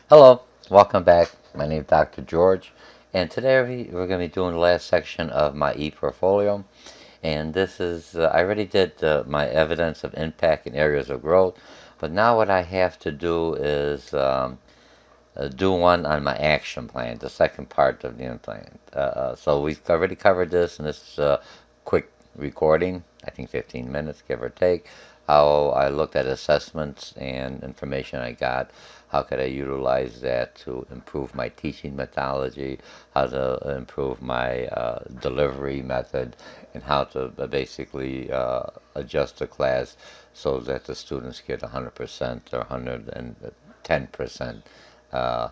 Hello, welcome back. My name is Dr. George, and today we're going to be doing the last section of my ePortfolio. And this is, I already did my evidence of impact in areas of growth, but now what I have to do is do one on my action plan, the second part of the plan. So we've already covered this in this quick recording, I think 15 minutes, give or take, how I looked at assessments and information I got, how could I utilize that to improve my teaching methodology, how to improve my delivery method, and how to basically adjust the class so that the students get 100% or 110% uh,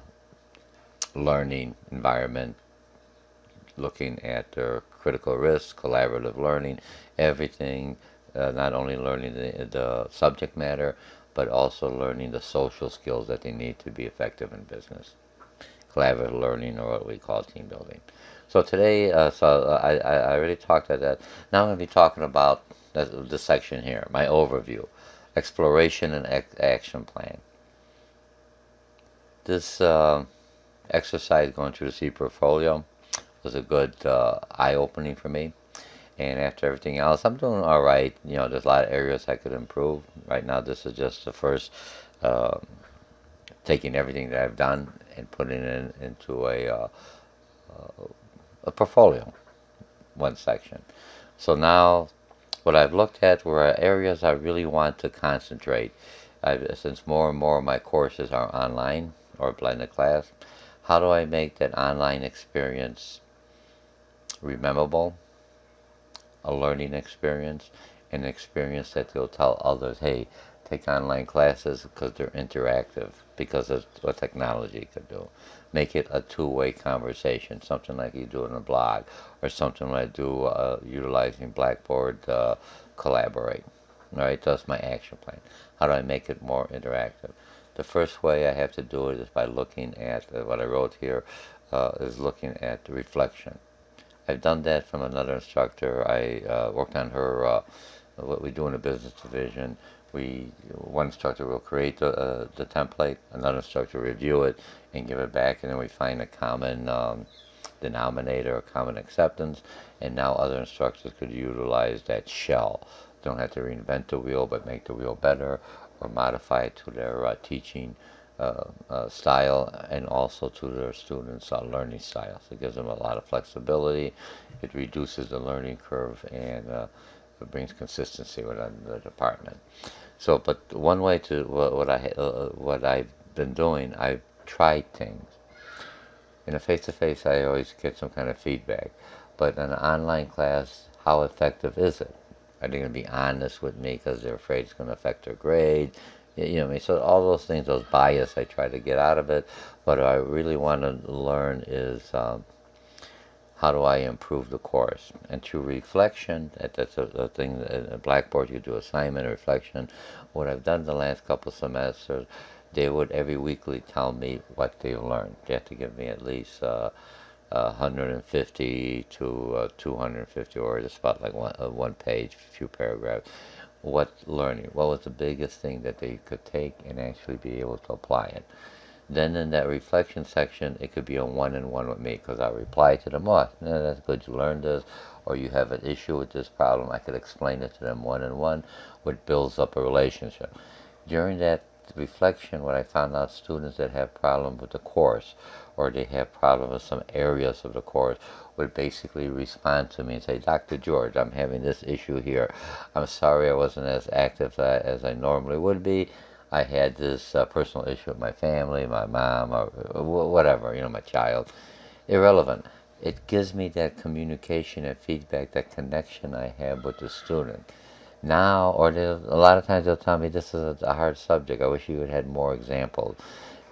learning environment, looking at their critical risk, collaborative learning, everything, not only learning the subject matter, but also learning the social skills that they need to be effective in business. Collaborative learning, or what we call team building. So today, I already talked about that. Now I'm going to be talking about this section here, my overview, exploration and action plan. This exercise going through the ePortfolio was a good eye-opening for me. And after everything else, I'm doing all right. You know, there's a lot of areas I could improve. Right now, this is just the first, uh, taking everything that I've done and putting it into a portfolio, one section. So now, what I've looked at were areas I really want to concentrate. Since more and more of my courses are online or blended class, how do I make that online experience rememberable, a learning experience, an experience that they'll tell others, hey, take online classes because they're interactive, because of what technology could do. Make it a two-way conversation, something like you do in a blog, or something like I do utilizing Blackboard Collaborate. All right, that's my action plan. How do I make it more interactive? The first way I have to do it is by looking at what I wrote here, is looking at the reflection. I've done that from another instructor. I worked on her, what we do in the business division. One instructor will create the template, another instructor review it and give it back, and then we find a common denominator, a common acceptance, and now other instructors could utilize that shell. Don't have to reinvent the wheel, but make the wheel better or modify it to their teaching style, and also to their students' learning styles. It gives them a lot of flexibility. It reduces the learning curve, and it brings consistency within the department. So, but one way to what I've been doing, I've tried things. In a face-to-face, I always get some kind of feedback. But in an online class, how effective is it? Are they going to be honest with me because they're afraid it's going to affect their grade? You know what I mean? So all those things, those bias, I try to get out of it. What I really want to learn is how do I improve the course? And through reflection, that's a thing, at Blackboard you do assignment, reflection. What I've done the last couple of semesters, they would every weekly tell me what they've learned. They have to give me at least 150 to 250 words. It's about like one page, a few paragraphs. What learning? What was the biggest thing that they could take and actually be able to apply it? Then in that reflection section, it could be a one-on-one with me because I'll reply to them, oh, yeah, that's good, you learned this, or you have an issue with this problem. I could explain it to them one-on-one, which builds up a relationship. During that reflection, what I found out, students that have problems with the course, or they have problems with some areas of the course, would basically respond to me and say, Dr. George, I'm having this issue here. I'm sorry I wasn't as active as I normally would be. I had this personal issue with my family, my mom, or whatever, my child. Irrelevant. It gives me that communication and feedback, that connection I have with the student. Now, or a lot of times they'll tell me this is a hard subject. I wish you had had more examples.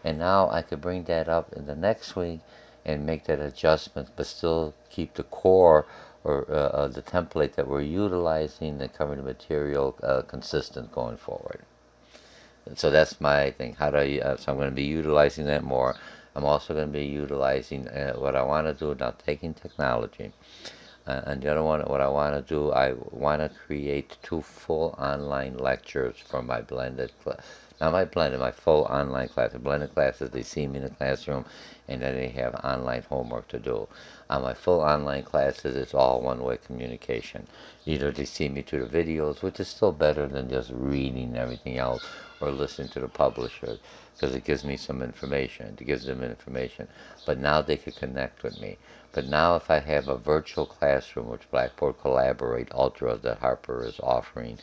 And now I could bring that up in the next week and make that adjustment, but still keep the core or the template that we're utilizing and covering the material consistent going forward. So that's my thing. How do I? So I'm going to be utilizing that more. I'm also going to be utilizing what I want to do now, taking technology. And the other one, what I want to do, I want to create 2 full online lectures for my blended Now my blended, my full online class, the blended classes, they see me in the classroom, and then they have online homework to do. On my full online classes, it's all one-way communication. Either they see me through the videos, which is still better than just reading everything else or listening to the publisher, because it gives me some information. It gives them information. But now they could connect with me. But now if I have a virtual classroom, which Blackboard Collaborate Ultra that Harper is offering,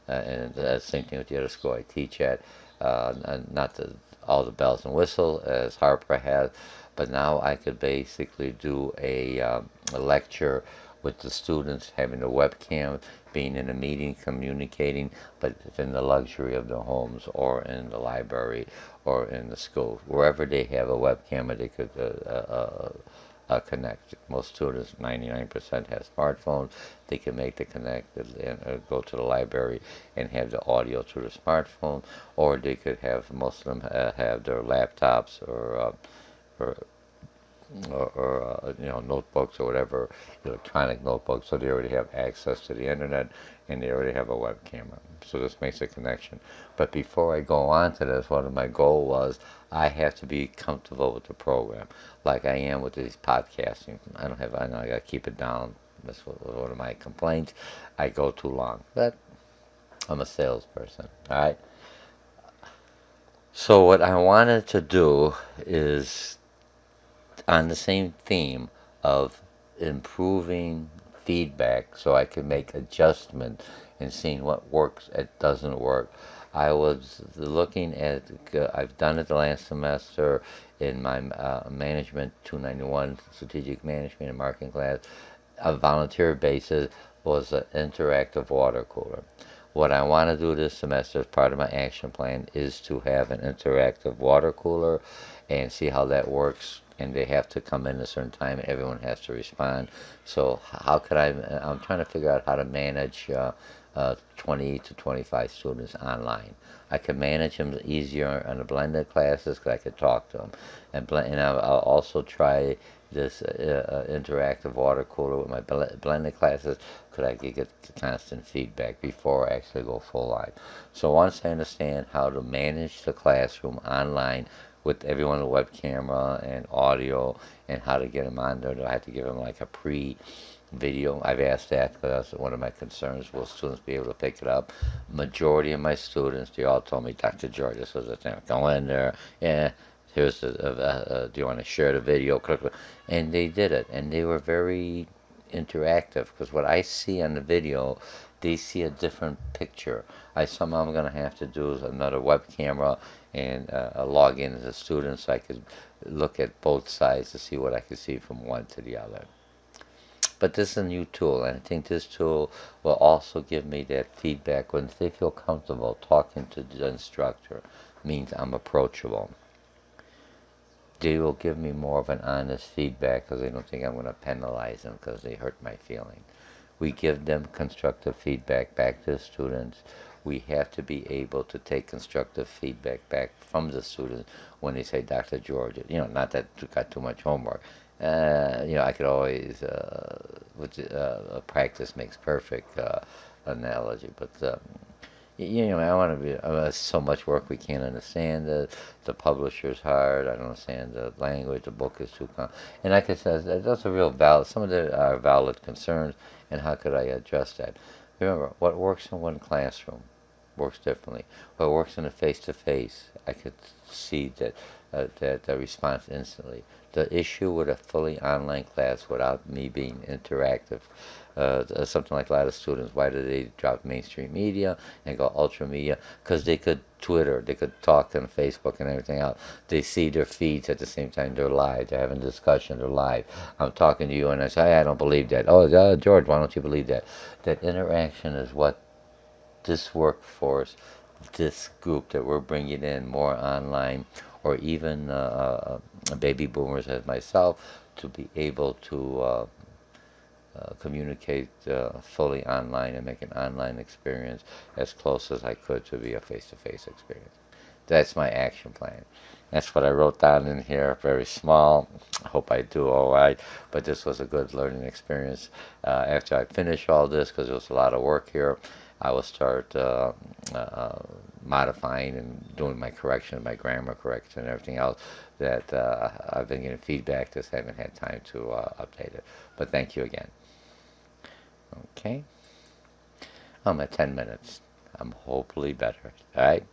and the same thing with the other school I teach at, not all the bells and whistles as Harper has, but now I could basically do a lecture with the students having a webcam, being in a meeting, communicating, but in the luxury of their homes or in the library or in the school. Wherever they have a webcam, they could connect. Most students, 99%, have smartphones. They can make the connect and go to the library and have the audio through the smartphone, or they could have, most of them have their laptops or notebooks or whatever, electronic notebooks, so they already have access to the internet and they already have a web camera. So this makes a connection. But before I go on to this, one of my goal was I have to be comfortable with the program, like I am with these podcasting. I know I got to keep it down. That's one of my complaints. I go too long, but I'm a salesperson. All right. So what I wanted to do is on the same theme of improving feedback so I can make adjustment and seeing what works and doesn't work. I was looking at, I've done it the last semester in my management 291 strategic management and marketing class. A volunteer basis was an interactive water cooler. What I want to do this semester as part of my action plan is to have an interactive water cooler and see how that works. And they have to come in a certain time. Everyone has to respond. So how could I'm trying to figure out how to manage 20 to 25 students online. I could manage them easier on the blended classes because I could talk to them. And I'll also try this interactive water cooler with my blended classes because I could get constant feedback before I actually go full live. So once I understand how to manage the classroom online with everyone with web camera and audio and how to get them on there, do I have to give them like a video? I've asked that because that's one of my concerns. Will students be able to pick it up? Majority of my students, they all told me, Dr. George, this was the thing. Go in there, yeah, here's the, do you want to share the video? And they did it, and they were very interactive because what I see on the video, they see a different picture. Somehow I'm going to have to do another web camera and log in as a student so I could look at both sides to see what I could see from one to the other. But this is a new tool, and I think this tool will also give me that feedback when they feel comfortable talking to the instructor. Means I'm approachable. They will give me more of an honest feedback because they don't think I'm going to penalize them because they hurt my feeling. We give them constructive feedback back to the students. We have to be able to take constructive feedback back from the students when they say, Dr. George, not that you got too much homework. I could always, practice makes perfect analogy, but I want to be. So much work we can't understand. The publisher's hard. I don't understand the language. The book is too and like I said, that's a real valid. Some of them are valid concerns, and how could I address that? Remember, what works in one classroom works differently. What works in a face-to-face, I could see that the response instantly. The issue with a fully online class without me being interactive, something like a lot of students, why do they drop mainstream media and go ultra media? Because they could Twitter, they could talk on Facebook and everything else. They see their feeds at the same time they're live, they're having a discussion, they're live. I'm talking to you and I say, I don't believe that. Oh, George, why don't you believe that? That interaction is what this workforce, this group that we're bringing in more online, or even baby boomers as myself, to be able to communicate fully online and make an online experience as close as I could to be a face-to-face experience. That's my action plan. That's what I wrote down in here, very small. I hope I do all right, but this was a good learning experience. After I finish all this, because it was a lot of work here, I will start modifying and doing my correction, my grammar correction, and everything else that I've been getting feedback, just haven't had time to update it. But thank you again. Okay. I'm at 10 minutes. I'm hopefully better. All right.